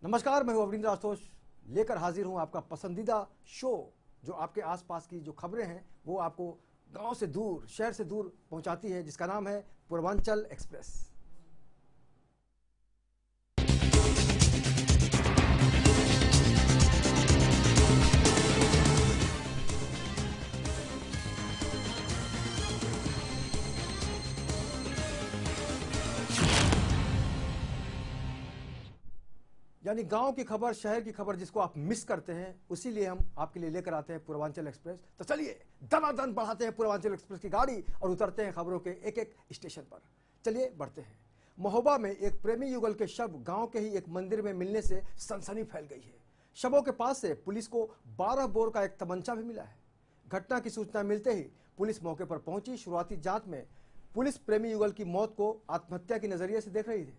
नमस्कार, मैं हूं अवनींद्र आशुतोष, लेकर हाजिर हूं आपका पसंदीदा शो जो आपके आसपास की जो खबरें हैं वो आपको गांव से दूर, शहर से दूर पहुंचाती है, जिसका नाम है पूर्वांचल एक्सप्रेस। यानी गांव की खबर, शहर की खबर जिसको आप मिस करते हैं, उसी लिए हम आपके लिए लेकर आते हैं पूर्वांचल एक्सप्रेस। तो चलिए दनादन बढ़ाते हैं पूर्वांचल एक्सप्रेस की गाड़ी और उतरते हैं खबरों के एक एक स्टेशन पर। चलिए बढ़ते हैं। महोबा में एक प्रेमी युगल के शव गांव के ही एक मंदिर में मिलने से सनसनी फैल गई है। शवों के पास से पुलिस को 12 बोर का एक तमंचा भी मिला है। घटना की सूचना मिलते ही पुलिस मौके पर पहुंची। शुरुआती जांच में पुलिस प्रेमी युगल की मौत को आत्महत्या के नजरिए से देख रही थी।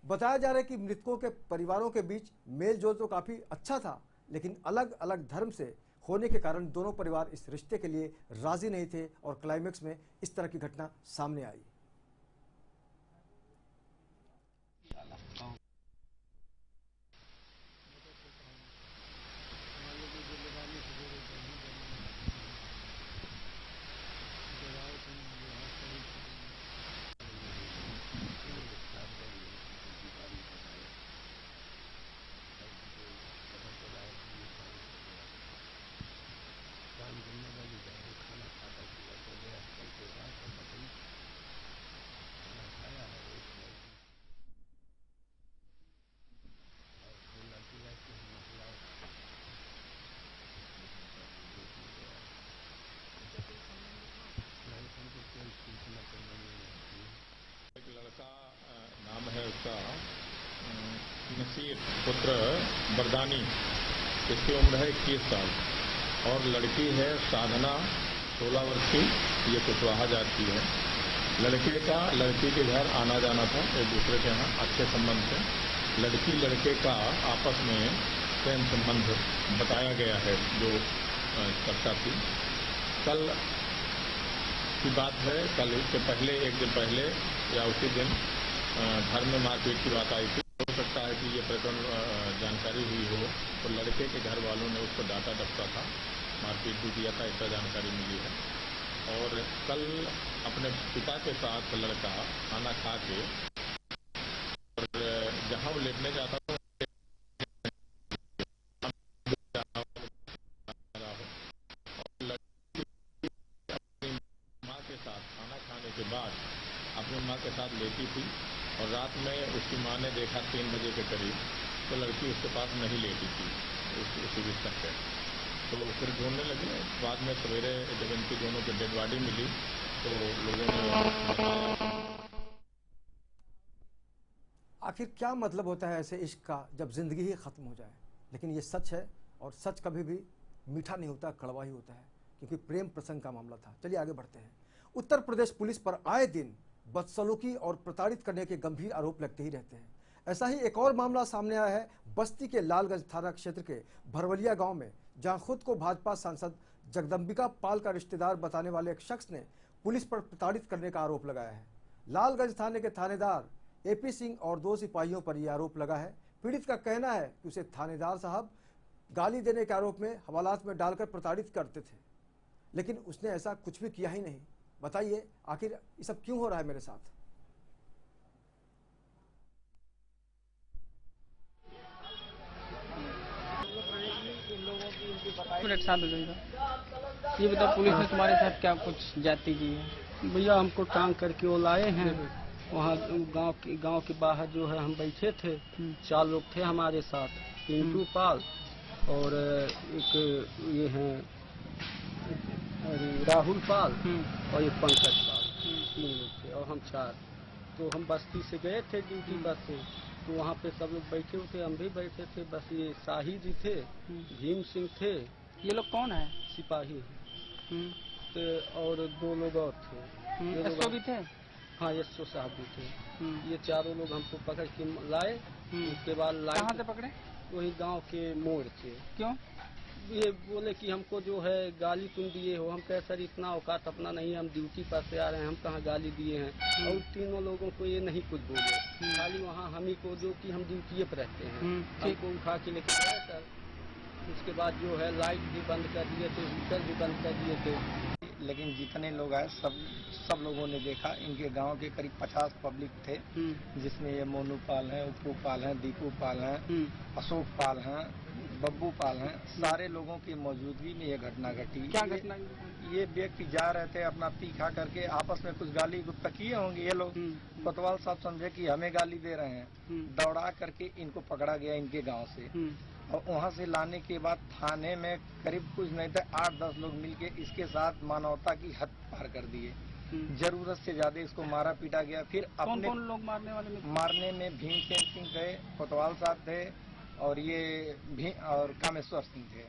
बताया जा रहा है कि मृतकों के परिवारों के बीच मेल जोल तो काफी अच्छा था, लेकिन अलग अलग धर्म से होने के कारण दोनों परिवार इस रिश्ते के लिए राजी नहीं थे और क्लाइमेक्स में इस तरह की घटना सामने आई। नाम है उसका नसीर पुत्र बरदानी। इसकी उम्र है 21 साल और लड़की है साधना 16 वर्ष की। ये कुशवाहा जात की है। लड़की के घर आना जाना था एक दूसरे के यहाँ अच्छे संबंध से। लड़की लड़के का आपस में प्रेम संबंध बताया गया है जो चर्चा थी। कल की बात है। कल इससे पहले एक दिन पहले या उसी दिन घर में मारपीट की बात आई थी। हो सकता है कि ये प्रकरण जानकारी हुई हो तो लड़के के घर वालों ने उसको डांटा डपटा था, मारपीट भी किया था, ऐसा जानकारी मिली है। और कल अपने पिता के साथ लड़का खाना खा के और जहां वो लेटने जाता था माँ के साथ खाना खाने के बाद अपनी माँ के साथ लेटी थी और रात में उसकी माँ ने देखा 3 बजे के करीब तो लड़की उसके पास नहीं लेटी थी उसी बिस्तर पे। तो फिर ढूंढने लगे। बाद में सवेरे जब इनकी दोनों की डेड बॉडी मिली तो लोगों ने बताया। आखिर क्या मतलब होता है ऐसे इश्क का जब जिंदगी ही खत्म हो जाए? लेकिन ये सच है और सच कभी भी मीठा नहीं होता, कड़वा ही होता है, क्योंकि प्रेम प्रसंग का मामला था। चलिए आगे बढ़ते हैं। उत्तर प्रदेश पुलिस पर आए दिन बदसलूकी और प्रताड़ित करने के गंभीर आरोप लगते ही रहते हैं। ऐसा ही एक और मामला सामने आया है बस्ती के लालगंज थाना क्षेत्र के भरवलिया गांव में, जहां खुद को भाजपा सांसद जगदम्बिका पाल का रिश्तेदार बताने वाले एक शख्स ने पुलिस पर प्रताड़ित करने का आरोप लगाया है। लालगंज थाने के थानेदार एपी सिंह और 2 सिपाहियों पर यह आरोप लगा है। पीड़ित का कहना है कि उसे थानेदार साहब गाली देने के आरोप में हवालात में डालकर प्रताड़ित करते थे, लेकिन उसने ऐसा कुछ भी किया ही नहीं। बताइए आखिर ये सब क्यों हो रहा है मेरे साथ? मिनट साथ हो जाएगा। ये बता, पुलिस ने तुम्हारे साथ क्या कुछ जाती की है? भैया हमको टांग करके वो लाए हैं। वहाँ गांव के बाहर जो है हम बैठे थे, 4 लोग थे हमारे साथ, पिंटू पाल और एक ये हैं राहुल पाल और एक पंकज पाल, 3 लोग थे और हम 4। तो हम बस्ती से गए थे ड्यूटी बस से, तो वहाँ पे सब लोग बैठे हुए थे, हम भी बैठे थे। बस ये शाहिद जी थे, भीम सिंह थे। ये लोग कौन है? सिपाही तो और 2 लोग और थे। एसओ भी थे? हाँ, एसओ साहब भी थे। ये चारों लोग हमको पकड़ के लाए। उसके बाद लाए। कहाँ से पकड़े? वही गांव के मोड़ से। क्यों? ये बोले कि हमको जो है गाली तुम दिए हो। हम कहे सर इतना औकात अपना नहीं है, हम ड्यूटी पर से आ रहे हैं, हम कहाँ गाली दिए हैं। और तीनों लोगों को ये नहीं कुछ बोले, खाली वहाँ हम ही को जो कि हम ड्यूटी पर रहते हैं हमको उठा के लेके गए सर। उसके बाद जो है लाइट भी बंद कर दिए थे, हीटर भी बंद कर दिए थे। लेकिन जितने लोग आए सब लोगों ने देखा। इनके गांव के करीब 50 पब्लिक थे, जिसमें ये मोनू पाल हैं, उपू पाल हैं, दीपू पाल हैं, अशोक पाल हैं, बब्बू पाल हैं। सारे लोगों की मौजूदगी में ये घटना घटी। क्या घटना? ये व्यक्ति जा रहे थे अपना तीखा करके, आपस में कुछ गाली गुप्ता किए होंगे ये लोग। कोतवाल साहब समझे कि हमें गाली दे रहे हैं, दौड़ा करके इनको पकड़ा गया इनके गाँव से। और वहाँ से लाने के बाद थाने में करीब कुछ नहीं था 8-10 लोग मिलके इसके साथ मानवता की हद पार कर दिए। जरूरत से ज्यादा इसको मारा पीटा गया। फिर अपने कौन लोग मारने वाले में? मारने में भीमसेन सिंह थे, कोतवाल साहब थे और ये और कामेश्वर सिंह थे।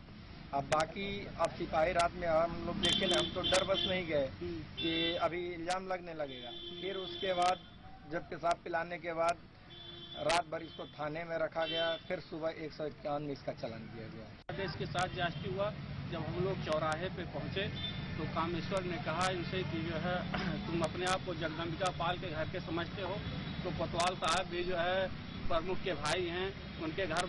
अब बाकी अब सिपाही रात में हम लोग देखे ना, हम तो डर बस नहीं गए कि अभी इल्जाम लगने लगेगा। फिर उसके बाद जब पेशाब पिलाने के बाद रात भर इसको थाने में रखा गया। फिर सुबह 151 में इसका चालान दिया गया। देश के साथ ज्यादती हुआ। जब हम लोग चौराहे पे पहुंचे तो कामेश्वर ने कहा इनसे कि जो है तुम अपने आप को जगदम्बिका पाल के घर के समझते हो। तो कोतवाल साहब भी जो है प्रमुख के भाई हैं, उनके घर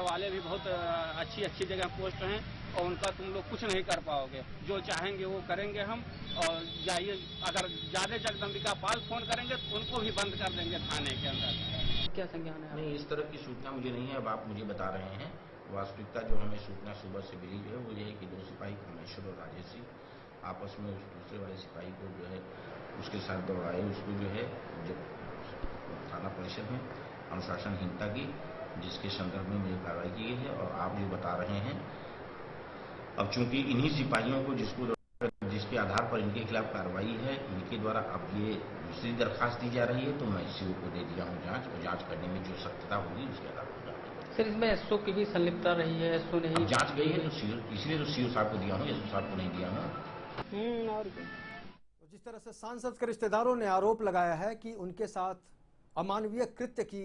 वाले भी बहुत अच्छी जगह पोस्ट हैं और उनका तुम लोग कुछ नहीं कर पाओगे। जो चाहेंगे वो करेंगे हम। और जाइए, अगर ज्यादा जगदम्बिका पाल फोन करेंगे तो उनको भी बंद कर देंगे थाने के अंदर। क्या संज्ञान है? नहीं, इस तरह की सूचना मुझे नहीं है। अब आप मुझे बता रहे हैं। वास्तविकता जो हमें सूचना सुबह से मिली है वो ये है कि 2 सिपाही कामेश्वर और राजेश जी आपस में उस दूसरे वाले सिपाही को जो है उसके साथ दौड़ाए। उसको जो है जब थाना परिषद में अनुशासनहीनता की, जिसके संदर्भ में मुझे कार्रवाई की गई है। और आप जो बता रहे हैं, अब चूंकि इन्हीं सिपाहियों को जिसके आधार पर इनके खिलाफ कार्रवाई है, इनके द्वारा अब ये दूसरी दरखास्त दी जा रही है, तो मैं सीओ को दे दिया हूँ जांच, और जांच करने में जो सत्यता होगी उसके आधार पर जांच। सर, इसमें एसओ की भी संलिप्तता रही है? एसओ नहीं जांच गई है तो इसलिए तो सीओ साहब को दिया हूँ, एसओ साहब को नहीं दिया हूँ। और तो जिस तरह से सांसद के रिश्तेदारों ने आरोप लगाया है कि उनके साथ अमानवीय कृत्य की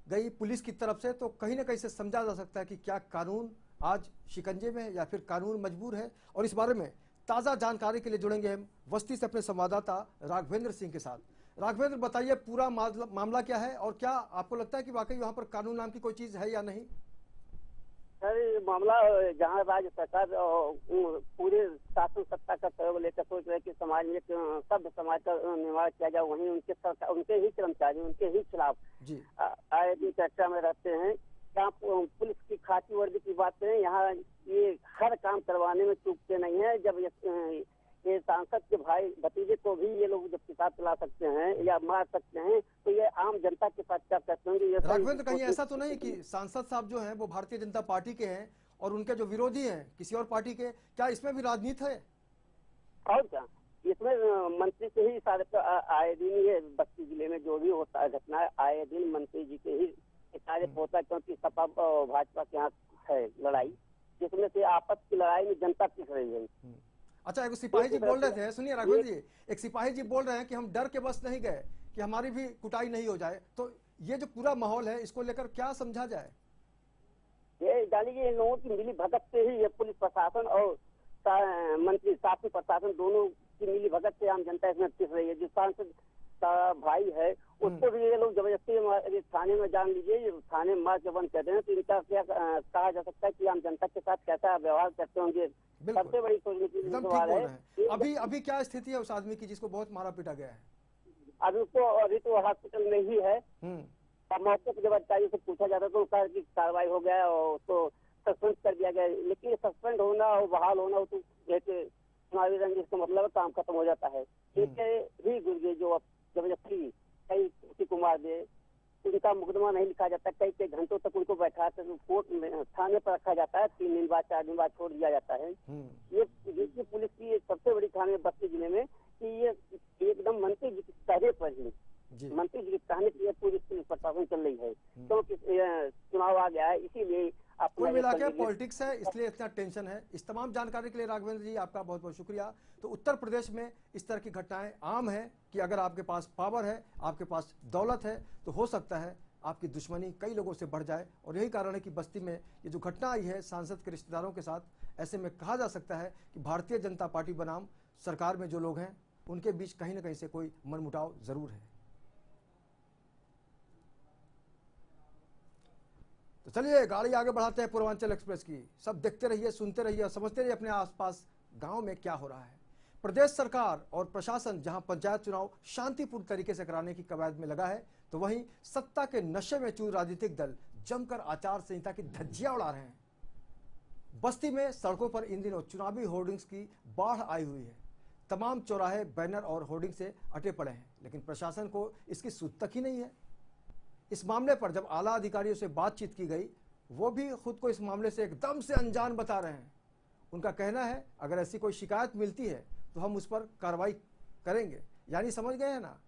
गई पुलिस की तरफ से, तो कहीं ना कहीं से समझा जा सकता है कि क्या कानून आज शिकंजे में है या फिर कानून मजबूर है। और इस बारे में ताज़ा जानकारी के लिए जुड़ेंगे हम बस्ती से अपने संवाददाता राघवेंद्र सिंह के साथ। राघवेंद्र, बताइए पूरा मामला क्या है और क्या आपको लगता है कि वाकई वहाँ पर कानून नाम की कोई चीज़ है या नहीं? सर, मामला जहाँ राज्य सरकार पूरे शासन सत्ता का प्रयोग लेकर सोच रहे कि समाज में सभ्य समाज का निर्माण किया जाए, वहीं उनके ही कर्मचारी उनके ही खिलाफ आए दिन चर्चा में रहते हैं। यहाँ पुलिस की खाकी वर्दी की बात करें, यहाँ ये हर काम करवाने में चूकते नहीं है। जब ये सांसद के भाई भतीजे को भी ये लोग जब किताब चला सकते हैं या मार सकते हैं, तो ये आम जनता के साथ क्या करते होंगे? राघवेंद्र, कहीं ऐसा तो नहीं कि सांसद साहब जो हैं वो भारतीय जनता पार्टी के हैं और उनके जो विरोधी हैं किसी और पार्टी के, क्या इसमें भी राजनीति है? और क्या, इसमें मंत्री के ही सारे आए दिन ये बस्ती जिले में जो भी होता है घटना, आए दिन मंत्री जी के ही सारे होता है, क्योंकि सपा भाजपा के यहाँ है लड़ाई, जिसमें से आपस की लड़ाई में जनता पिस रही है। अच्छा, एक सिपाही जी बोल रहे थे, सुनिए राघवेंद्र जी, एक सिपाही जी बोल रहे हैं कि हम डर के बस नहीं गए कि हमारी भी कुटाई नहीं हो जाए। तो ये जो पूरा माहौल है, इसको लेकर क्या समझा जाए? ये जानिए, इन लोगों की मिली भगत से ही ये पुलिस प्रशासन और मंत्री शासन प्रशासन दोनों की मिली भगत से आम जनता इसमें पिस रही है। जो सांसद का भाई है उसको भी ये लोग जबरदस्ती थाने में जान लीजिए, थाने में मार के बंद कर दें, तो इनका क्या कहा जा सकता है कि आम जनता के साथ कैसा व्यवहार करते होंगे? सबसे बड़ी सोचने की सवाल है। अभी क्या स्थिति है उस आदमी की जिसको बहुत मारा पीटा गया है? अभी तो हॉस्पिटल में ही है। मौके पर जब अधिकारी से पूछा जाता तो कहा कि कार्रवाई हो गया और उसको सस्पेंड कर दिया गया। लेकिन सस्पेंड होना और बहाल होना तो एक चुनावी रंजिश का मतलब काम खत्म हो जाता है। इसके ही गुर्गे जो जबरदस्ती कई किसी को मार दे, उनका मुकदमा नहीं लिखा जाता, कई घंटों तक उनको बैठा कर कोर्ट में थाने पर रखा जाता है, 3 दिन बाद 4 दिन बाद छोड़ दिया जाता है। ये पर ही जी मंत्री जी के कहने के लिए पूरी पुलिस प्रशासन चल रही है, क्योंकि चुनाव आ गया है, इसीलिए कुल मिला के पॉलिटिक्स है, इसलिए इतना टेंशन है। इस तमाम जानकारी के लिए राघवेंद्र जी आपका बहुत बहुत शुक्रिया। तो उत्तर प्रदेश में इस तरह की घटनाएं आम है कि अगर आपके पास पावर है, आपके पास दौलत है, तो हो सकता है आपकी दुश्मनी कई लोगों से बढ़ जाए। और यही कारण है कि बस्ती में ये जो घटना आई है सांसद के रिश्तेदारों के साथ, ऐसे में कहा जा सकता है कि भारतीय जनता पार्टी बनाम सरकार में जो लोग हैं उनके बीच कहीं ना कहीं से कोई मनमुटाव जरूर है। तो चलिए गाड़ी आगे बढ़ाते हैं पूर्वांचल एक्सप्रेस की। सब देखते रहिए, सुनते रहिए और समझते रहिए अपने आसपास गांव में क्या हो रहा है। प्रदेश सरकार और प्रशासन जहां पंचायत चुनाव शांतिपूर्ण तरीके से कराने की कवायद में लगा है, तो वहीं सत्ता के नशे में चूर राजनीतिक दल जमकर आचार संहिता की धज्जियां उड़ा रहे हैं। बस्ती में सड़कों पर इन दिनों चुनावी होर्डिंग्स की बाढ़ आई हुई है। तमाम चौराहे बैनर और होर्डिंग से अटे पड़े हैं, लेकिन प्रशासन को इसकी सूझ तक ही नहीं है। इस मामले पर जब आला अधिकारियों से बातचीत की गई, वो भी खुद को इस मामले से एकदम से अनजान बता रहे हैं। उनका कहना है अगर ऐसी कोई शिकायत मिलती है तो हम उस पर कार्रवाई करेंगे। यानी समझ गए हैं ना,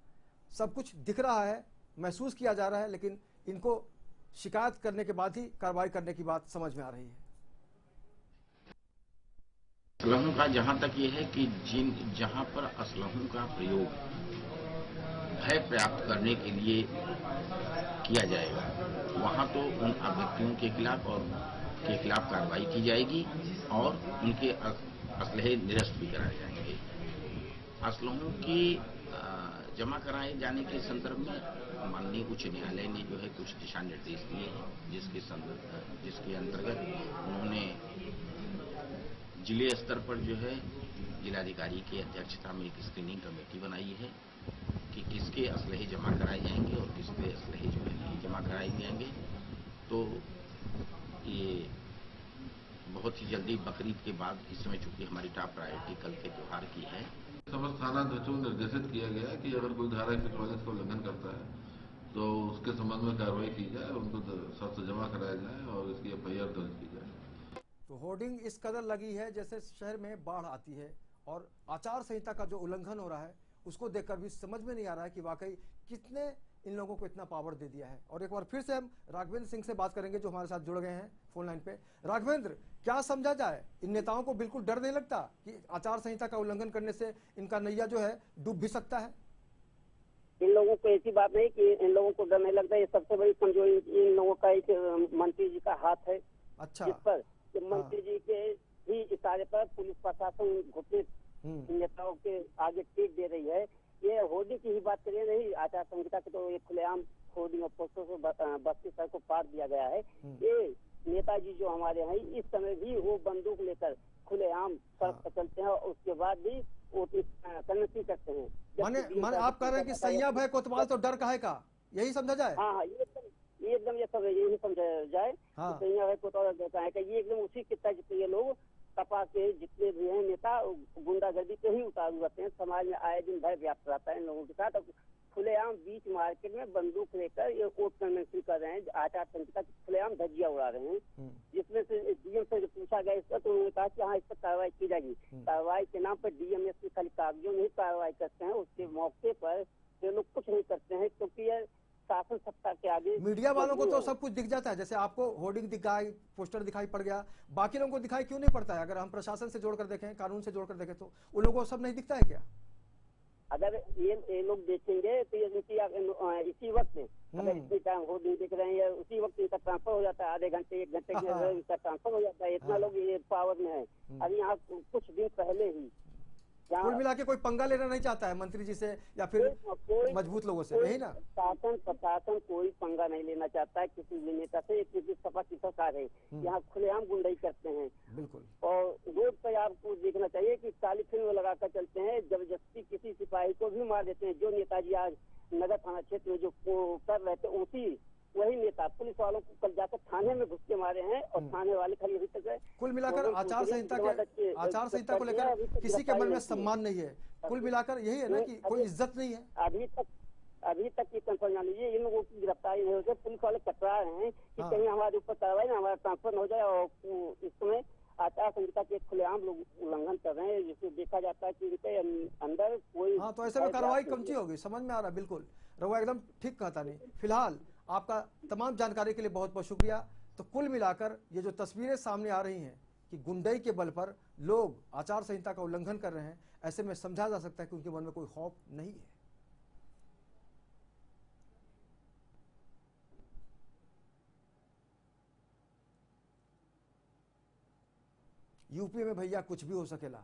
सब कुछ दिख रहा है, महसूस किया जा रहा है, लेकिन इनको शिकायत करने के बाद ही कार्रवाई करने की बात समझ में आ रही है। असलहों का जहां तक ये है कि जहां पर असलहों का प्रयोग भय प्राप्त करने के लिए किया जाएगा, वहां तो उन अभ्यर्थियों के खिलाफ कार्रवाई की जाएगी और उनके असलहे निरस्त भी कराए जाएंगे। असलहों की जमा कराए जाने के संदर्भ में माननीय उच्च न्यायालय ने जो है कुछ दिशा निर्देश दिए हैं, जिसके अंतर्गत उन्होंने जिले स्तर पर जो है जिलाधिकारी की अध्यक्षता में एक स्क्रीनिंग कमेटी बनाई है कि किसके असलहे जमा कराए जाएंगे और किसके असलहे जो है नहीं जमा कराए जाएंगे। तो ये बहुत ही जल्दी बकरीद के बाद, इस समय चूंकि हमारी टॉप प्रायोरिटी कल के त्योहार की है, समस्त थानाध्यक्षों को निर्देशित किया गया कि अगर कोई धारा 144 का उल्लंघन करता है तो उसके संबंध में कार्रवाई की जाए, उनको शर्त जमा कराया जाए और इसकी FIR दर्ज की जाए। तो होर्डिंग इस कदर लगी है जैसे शहर में बाढ़ आती है, और आचार संहिता का जो उल्लंघन हो रहा है उसको देखकर भी समझ में नहीं आ रहा है कि वाकई कितने इन लोगों को इतना पावर दे दिया है। और एक बार फिर से हम राघवेंद्र सिंह से बात करेंगे जो हमारे साथ जुड़ गए हैं फोन लाइन पे। राघवेंद्र, क्या समझा जाए? इन नेताओं को बिल्कुल डर नहीं लगता कि आचार संहिता का उल्लंघन करने से इनका नैया जो है डूब भी सकता है? इन लोगों को ऐसी बात नहीं कि इन लोगों को डर नहीं लगता। ये सबसे बड़ी कमजोरी इन लोगों का एक मंत्री जी का हाथ है। अच्छा, जिस पर मंत्री जी के ही इशारे पर पुलिस प्रशासन घुटने नेताओं के आगे टेक दे रही है। ये होर्डिंग की ही बात करिए, नहीं आचार संहिता के तो ये खुलेआम होर्डिंग और पोस्टर से बस्ती सड़क को पार दिया गया है। ये नेताजी जो हमारे हैं इस समय भी वो बंदूक लेकर खुलेआम सड़क पर चलते हैं और उसके बाद भी वोटिंग करने करते हैं। माने आप कह रहे हैं कि सैया भय कोतवाल तो डर काहे का, यही समझा जाए? हाँ, एकदम ये सब यही समझा जाए। सैया भय कोतवाल डर काहे का, ये एकदम उसी के तर्ज ये लोग सपा के जितने भी हैं नेता गुंडागर्दी पे ही उतारू रहते हैं। समाज में आए दिन भय व्याप्त रहता है इन लोगों के साथ। खुलेआम बीच मार्केट में बंदूक लेकर ये वोट करने शुरू कर रहे हैं, आचार संहिता की खुलेआम धज्जियां उड़ा रहे हैं। जिसमें से डीएम से पूछा गया इस पर, तो उन्होंने कहा कि हाँ इस पर कार्रवाई की जाएगी। कार्रवाई के नाम पर डीएम एसपी खाली कागजों में ही कार्रवाई करते हैं, उसके मौके पर ये लोग कुछ नहीं करते हैं, क्योंकि ये शासन सत्ता के आगे मीडिया वालों को तो सब कुछ दिख जाता है। जैसे आपको होर्डिंग दिखाई, पोस्टर दिखाई पड़ गया, बाकी लोगों को दिखाई क्यों नहीं पड़ता है? अगर हम प्रशासन से जोड़कर देखें, कानून से जोड़कर देखें, तो उन लोगों को सब नहीं दिखता है क्या? अगर ये लोग देखेंगे तो इसी वक्त अगर इतनी टाइम होर्डिंग देख रहे हैं, उसी वक्त इनका ट्रांसफर हो जाता है, आधे घंटे 1 घंटे के अंदर इनका ट्रांसफर हो जाता है। इतना लोग ये पावर में है। अभी यहाँ कुछ दिन पहले ही कुल मिला के कोई पंगा लेना नहीं चाहता है मंत्री जी से या फिर मजबूत लोगों से, यही ना? प्रशासन कोई पंगा नहीं लेना चाहता है किसी भी नेता से, क्योंकि सपा की सरकार है। यहाँ खुलेआम गुंडाई करते हैं। बिल्कुल। और रोड पर आपको देखना चाहिए कि काली फिल्म लगाकर चलते हैं, जबरदस्ती किसी सिपाही को भी मार देते हैं। जो नेताजी आज नगर थाना क्षेत्र में जो कर रहे थे, वही नेता पुलिस वालों को कल जाकर थाने में घुस के मारे हैं और थाने वाले खाली अभी तक है। कुल मिलाकर आचार संहिता को लेकर किसी के मन में सम्मान नहीं है। कुल मिलाकर यही है ना कि कोई इज्जत नहीं है। अभी तक ये कंफर्म जान लीजिए, इन लोगों की गिरफ्तारी नहीं हो रही। पुलिस वाले कतरा रहे हैं कि कहीं हमारे ऊपर कार्रवाई ना, हमारा ट्रांसफर हो जाए। और इस समय आचार संहिता के खुलेआम लोग उल्लंघन कर रहे हैं, जिससे देखा जाता है कि इनके अंदर कोई हाँ, तो ऐसे में कार्रवाई कमती होगी, समझ में आ रहा है। बिल्कुल रघुआ एकदम ठीक कहता नहीं। फिलहाल आपका तमाम जानकारी के लिए बहुत बहुत शुक्रिया। तो कुल मिलाकर ये जो तस्वीरें सामने आ रही हैं कि गुंडई के बल पर लोग आचार संहिता का उल्लंघन कर रहे हैं, ऐसे में समझा जा सकता है कि उनके मन में कोई खौफ नहीं है। यूपी में भैया कुछ भी हो सकेला,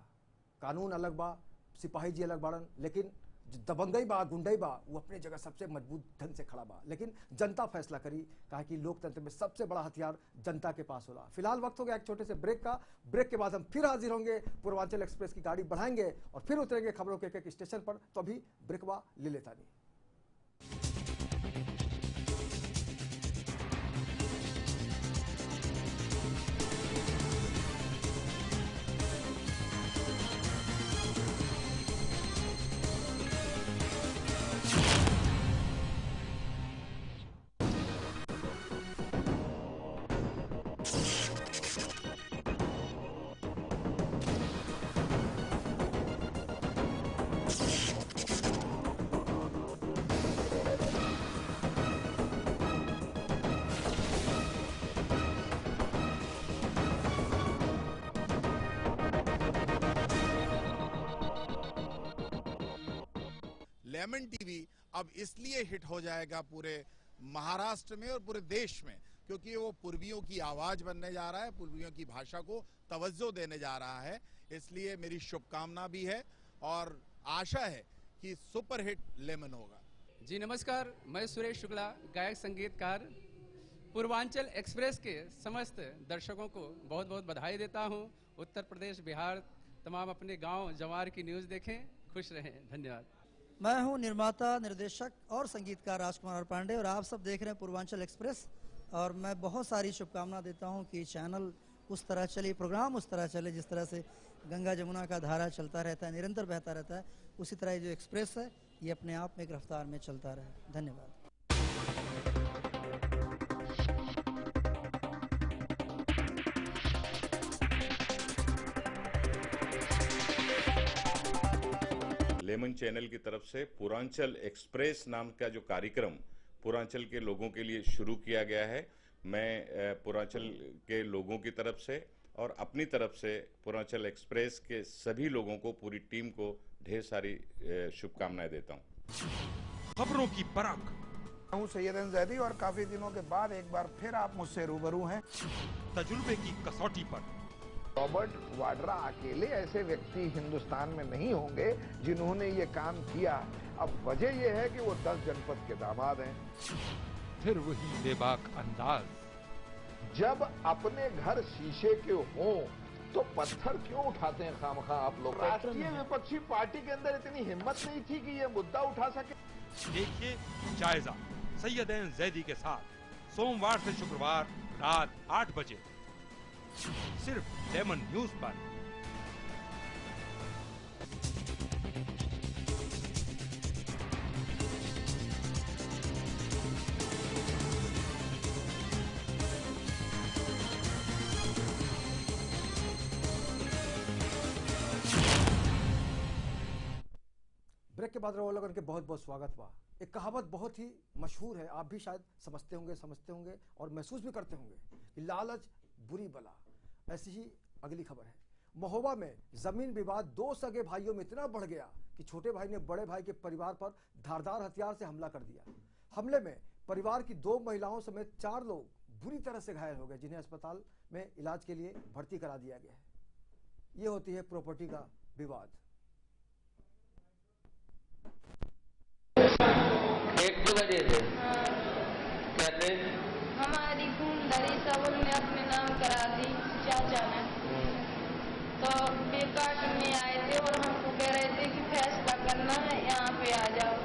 कानून अलग बा, सिपाही जी अलग बाड़न, लेकिन जो दबंगई बा, गुंडई बा, वो अपने जगह सबसे मजबूत ढंग से खड़ा बा। लेकिन जनता फैसला करी, कहा कि लोकतंत्र में सबसे बड़ा हथियार जनता के पास होला। फिलहाल वक्त हो गया एक छोटे से ब्रेक का। ब्रेक के बाद हम फिर हाजिर होंगे, पूर्वांचल एक्सप्रेस की गाड़ी बढ़ाएंगे और फिर उतरेंगे खबरों के एक स्टेशन पर। तो अभी ब्रेकवा ले लेता नहीं। लेमन टीवी अब इसलिए हिट हो जाएगा पूरे महाराष्ट्र में और पूरे देश में, क्योंकि वो पूर्वियों की आवाज बनने जा रहा है, पूर्वियों की भाषा को तवज्जो देने जा रहा है। इसलिए मेरी शुभकामना भी है और आशा है कि सुपरहिट लेमन होगा। जी नमस्कार, मैं सुरेश शुक्ला, गायक संगीतकार। पूर्वांचल एक्सप्रेस के समस्त दर्शकों को बहुत बहुत बधाई देता हूं। उत्तर प्रदेश, बिहार, तमाम अपने गांव जवार की न्यूज़ देखें, खुश रहें। धन्यवाद। मैं हूं निर्माता, निर्देशक और संगीतकार राजकुमार पांडे और आप सब देख रहे हैं पूर्वांचल एक्सप्रेस। और मैं बहुत सारी शुभकामना देता हूं कि चैनल उस तरह चले, प्रोग्राम उस तरह चले जिस तरह से गंगा जमुना का धारा चलता रहता है, निरंतर बहता रहता है, उसी तरह जो एक्सप्रेस है ये अपने आप में एक रफ्तार में चलता रहे। धन्यवाद। लेमन चैनल की तरफ से पूर्वांचल एक्सप्रेस नाम का जो कार्यक्रम पूर्वांचल के लोगों के लिए शुरू किया गया है, मैं पूर्वांचल के लोगों की तरफ से और अपनी तरफ से पूर्वांचल एक्सप्रेस के सभी लोगों को, पूरी टीम को ढेर सारी शुभकामनाएं देता हूं। खबरों की परख हूं सैयद जैदी और काफी दिनों के बाद एक बार फिर आप मुझसे रूबरू हैं। तजुर्बे की कसौटी पर रॉबर्ट वाड्रा अकेले ऐसे व्यक्ति हिंदुस्तान में नहीं होंगे जिन्होंने ये काम किया। अब वजह यह है कि वो 10 जनपद के दामाद हैं। फिर वही बेबाक अंदाज, जब अपने घर शीशे के हों तो पत्थर क्यों उठाते हैं खामखा आप लोग? राष्ट्रीय विपक्षी पार्टी के अंदर इतनी हिम्मत नहीं थी कि ये मुद्दा उठा सके। देखिए जायजा सैयद जैदी के साथ सोमवार से शुक्रवार रात 8 बजे सिर्फ लेमन न्यूज पर। ब्रेक के बाद रोलगन के बहुत बहुत स्वागत बा। एक कहावत बहुत ही मशहूर है, आप भी शायद समझते होंगे और महसूस भी करते होंगे कि लालच बुरी बला। ऐसी ही अगली खबर है। महोबा में जमीन विवाद 2 सगे भाइयों में इतना बढ़ गया कि छोटे भाई ने बड़े भाई के परिवार पर धारदार हथियार से हमला कर दिया। हमले में परिवार की 2 महिलाओं समेत 4 लोग बुरी तरह से घायल हो गए, जिन्हें अस्पताल में इलाज के लिए भर्ती करा दिया गया है। ये होती है प्रॉपर्टी का विवाद। 1 बजे से कहते हमारी खूनदारी सब ने अपने नाम करा दी चाचा ने, तो बेकाट में आए थे और हमको कह रहे थे कि फैसला करना है, यहाँ पे आ जाओ,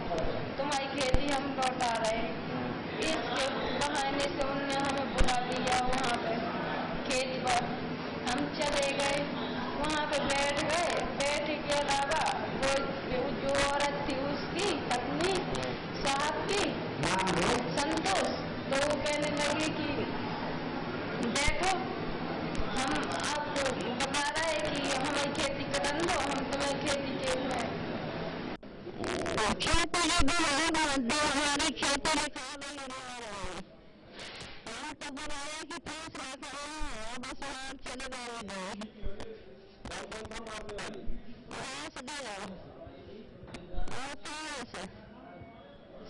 तुम्हारी खेती हम लौटा रहे हैं। इसके बहाने से उनने हमें बुला लिया वहाँ पे खेत पर। हम चले गए, वहाँ पे बैठ गए। बैठे के अलावा वो जो औरत थी उसकी पत्नी साहब की संतोष, तो वो कहने लगे कि देखो हम आपको कर लो, हम तुम्हें खेती के में खेती हमारे खेती में खा नहीं तो बनाया कि पास बस वहाँ चले जाएंगे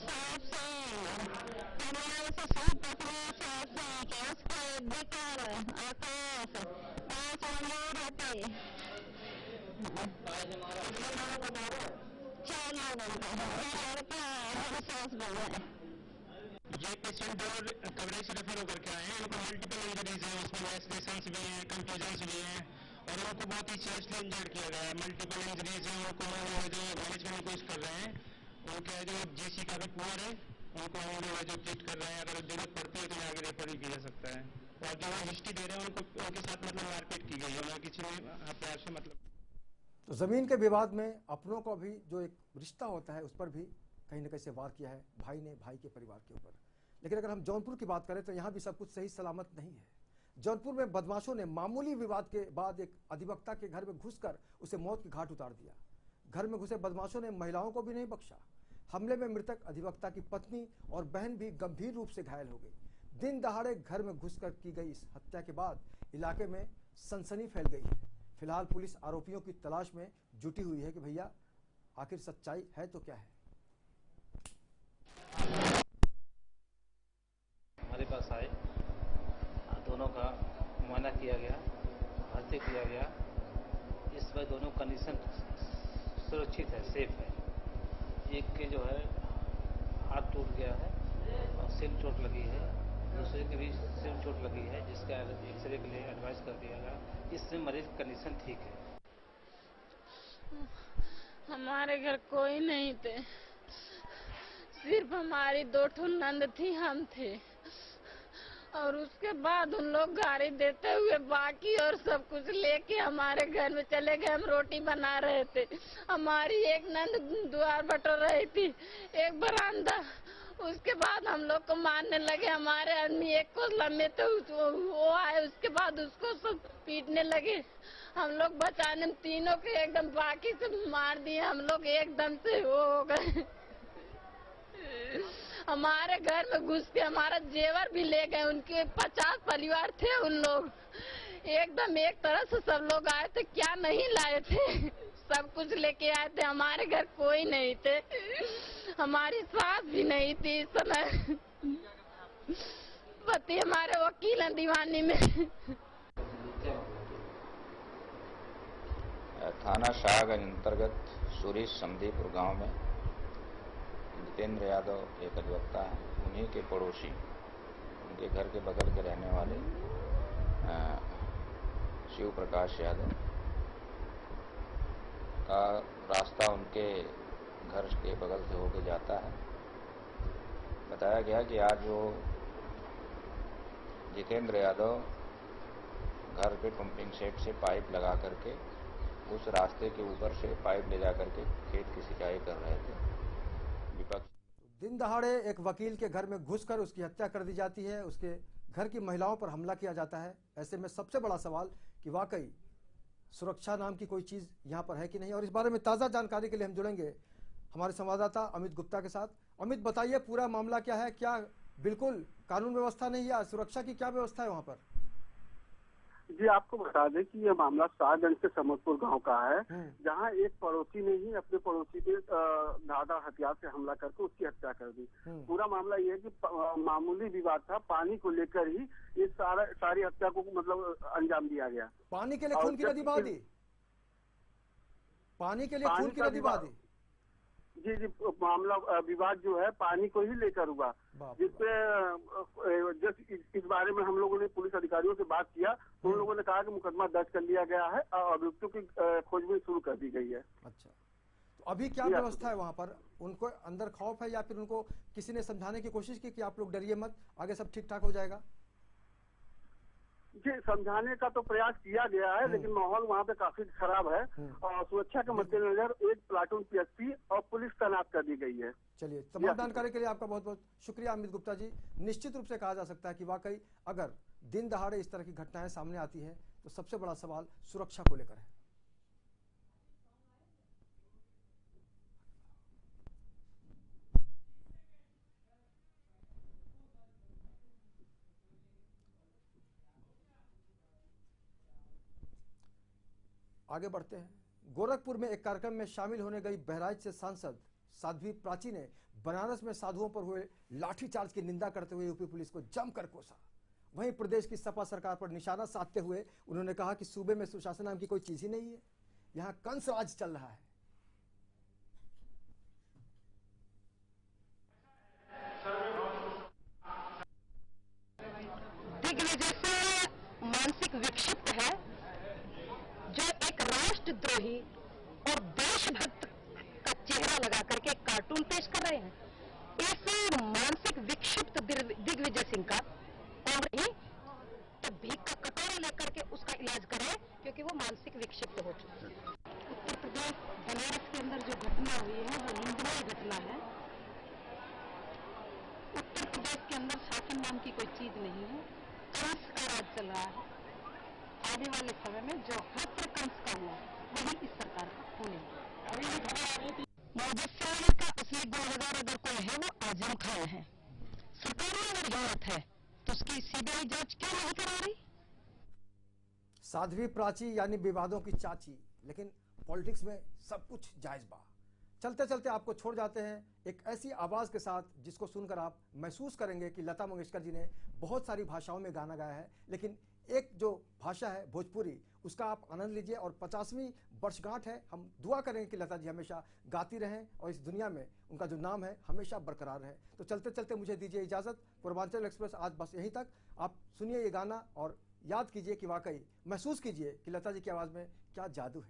साफ से हमारे से सब पकड़े साफ से गैस के बेकार आकाश पास मोर होते 4 लड़का सास बना है। ये पेशेंट और कवरेज से रेफर होकर के आए हैं, इनको मल्टीपल इंजरीज हैं, उसमें लैसरेशंस भी हैं, कंफ्यूजन्स भी हैं और उनको बहुत ही सीरियसली इंजर्ड किया गया है। मल्टीपल इंजरीज हैं, उनको जो मैनेज करने की कोशिश कर रहे हैं। उनके जो जीसी का भी पुअर है, उनको हम लोग जो ट्रीट कर रहे हैं, अगर जरूरत पड़ती है तो आगे रेफर भी किया जा सकता है। और जो हिस्ट्री दे रहे हैं उनको उनके साथ मतलब मारपीट की गई है, उन्हें किसी ने हथियार से मतलब। तो जमीन के विवाद में अपनों का भी जो एक रिश्ता होता है उस पर भी कहीं न कहीं से वार किया है भाई ने भाई के परिवार के ऊपर। लेकिन अगर हम जौनपुर की बात करें तो यहाँ भी सब कुछ सही सलामत नहीं है। जौनपुर में बदमाशों ने मामूली विवाद के बाद एक अधिवक्ता के घर में घुसकर उसे मौत के घाट उतार दिया। घर में घुसे बदमाशों ने महिलाओं को भी नहीं बख्शा। हमले में मृतक अधिवक्ता की पत्नी और बहन भी गंभीर रूप से घायल हो गई। दिन दहाड़े घर में घुसकर की गई इस हत्या के बाद इलाके में सनसनी फैल गई है। फिलहाल पुलिस आरोपियों की तलाश में जुटी हुई है कि भैया आखिर सच्चाई है तो क्या है। हमारे पास आए, दोनों का मुआयना किया गया, भर्ती किया गया। इस पर दोनों कंडीशन सुरक्षित है, सेफ है। एक के जो है हाथ टूट गया है और सिर चोट लगी है, दूसरे के भी सिर चोट लगी है, जिसका एक्सरे के लिए एडवाइस कर दिया गया। इससे मरीज कंडीशन ठीक है। हमारे घर कोई नहीं थे, सिर्फ हमारी 2 नंद थी, हम थे। और उसके बाद उन लोग गाड़ी देते हुए बाकी और सब कुछ लेके हमारे घर में चले गए। हम रोटी बना रहे थे, हमारी एक नंद द्वार बटोर रही थी, एक बरामदा। उसके बाद हम लोग को मारने लगे। हमारे आदमी एक को लम्बे तो वो आए, उसके बाद उसको सब पीटने लगे। हम लोग बचाने में तीनों के एकदम बाकी से मार दिए। हम लोग एकदम से वो हो गए। हमारे घर में घुस के हमारा जेवर भी ले गए। उनके 50 परिवार थे उन लोग, एकदम एक तरह से सब लोग आए थे। क्या नहीं लाए थे, सब कुछ लेके आए थे। हमारे घर कोई नहीं थे, हमारी सास भी नहीं थी इस समय। पति हमारे वकील हैं दीवानी में। थाना शाहगंज अंतर्गत सूरी समदीपुर गांव में जितेंद्र यादव एक अधिवक्ता है, उन्हीं के पड़ोसी, उनके घर के बगल के रहने वाले शिव प्रकाश यादव का रास्ता उनके घर के बगल से होके जाता है। बताया गया कि आज वो जितेंद्र यादव घर पे पंपिंग सेट से पाइप लगा करके उस रास्ते के ऊपर से पाइप ले जा करके खेत की सिंचाई कर रहे थे। दिन दहाड़े एक वकील के घर में घुसकर उसकी हत्या कर दी जाती है, उसके घर की महिलाओं पर हमला किया जाता है। ऐसे में सबसे बड़ा सवाल कि वाकई सुरक्षा नाम की कोई चीज़ यहाँ पर है कि नहीं। और इस बारे में ताज़ा जानकारी के लिए हम जुड़ेंगे हमारे संवाददाता अमित गुप्ता के साथ। अमित, बताइए पूरा मामला क्या है, क्या बिल्कुल कानून व्यवस्था नहीं है, सुरक्षा की क्या व्यवस्था है वहाँ पर? जी, आपको बता दें कि यह मामला शाहगंज के समदपुर गांव का है, जहां एक पड़ोसी ने ही अपने पड़ोसी पे धारदार हथियार से हमला करके उसकी हत्या कर दी। पूरा मामला ये है कि मामूली विवाद था, पानी को लेकर ही ये सारी हत्या को मतलब अंजाम दिया गया। पानी के लिए खून की नदी बहा दी, पानी के लिए खून की नदी बहा दी। जी जी, मामला विवाद जो है पानी को ही लेकर हुआ, जिसपे इस बारे में हम लोगों ने पुलिस अधिकारियों से बात किया तो उन लोगों ने कहा कि मुकदमा दर्ज कर लिया गया है और अभियुक्तों की खोजबीन शुरू कर दी गई है। अच्छा, तो अभी क्या व्यवस्था है वहाँ पर? उनको अंदर खौफ है या फिर उनको किसी ने समझाने की कोशिश की कि आप लोग डरिए मत, आगे सब ठीक ठाक हो जाएगा? जी, समझाने का तो प्रयास किया गया है, लेकिन माहौल वहाँ पे काफी खराब है और सुरक्षा के मद्देनजर एक प्लाटून पीएसपी और पुलिस तैनात कर दी गई है। चलिए, तमाम जानकारी के लिए आपका बहुत बहुत शुक्रिया अमित गुप्ता जी। निश्चित रूप से कहा जा सकता है कि वाकई अगर दिन दहाड़े इस तरह की घटनाएं सामने आती है तो सबसे बड़ा सवाल सुरक्षा को लेकर है। आगे बढ़ते हैं। गोरखपुर में एक कार्यक्रम में शामिल होने गई बहराइच से सांसद साध्वी प्राची ने बनारस में साधुओं पर हुए लाठीचार्ज की निंदा करते हुए यूपी पुलिस को जमकर कोसा। वहीं प्रदेश की सपा सरकार पर निशाना साधते हुए उन्होंने कहा कि सूबे में सुशासन नाम की कोई चीज ही नहीं है, यहां कंसराज चल रहा है। दिग्विजय सिंह मानसिक विक्षिप्त है, जो एक राष्ट्रद्रोही और देशभक्त का चेहरा लगा करके कार्टून पेश कर रहे हैं। इस मानसिक विक्षिप्त दिग्विजय सिंह का तो भीख का कटोरा लेकर के उसका इलाज करें, क्योंकि वो मानसिक विक्षिप्त हो चुके हैं। उत्तर प्रदेश बनारस के अंदर जो घटना हुई है वो निंदनीय घटना है। उत्तर प्रदेश के अंदर शासन नाम की कोई चीज नहीं है, कंस का राज चल रहा है। आने वाले समय में जो हत्या कंस का हुआ वही इस सरकार का होने वाला। मुजफ्फर का असली गुनहगार अगर कोई है वो आजम खान है। सरकार में अगर हिम्मत है तो उसकी सीबीआई जांच क्यों नहीं करा रही? साध्वी प्राची यानी विवादों की चाची, लेकिन पॉलिटिक्स में सब कुछ जायज बा। चलते चलते आपको छोड़ जाते हैं एक ऐसी आवाज के साथ जिसको सुनकर आप महसूस करेंगे कि लता मंगेशकर जी ने बहुत सारी भाषाओं में गाना गाया है, लेकिन एक जो भाषा है भोजपुरी, उसका आप आनंद लीजिए। और 50वीं वर्षगांठ है, हम दुआ करेंगे कि लता जी हमेशा गाती रहें और इस दुनिया में उनका जो नाम है हमेशा बरकरार रहे। तो चलते चलते मुझे दीजिए इजाजत। पूर्वांचल एक्सप्रेस आज बस यहीं तक। आप सुनिए ये गाना और याद कीजिए कि वाकई महसूस कीजिए कि लता जी की आवाज में क्या जादू है।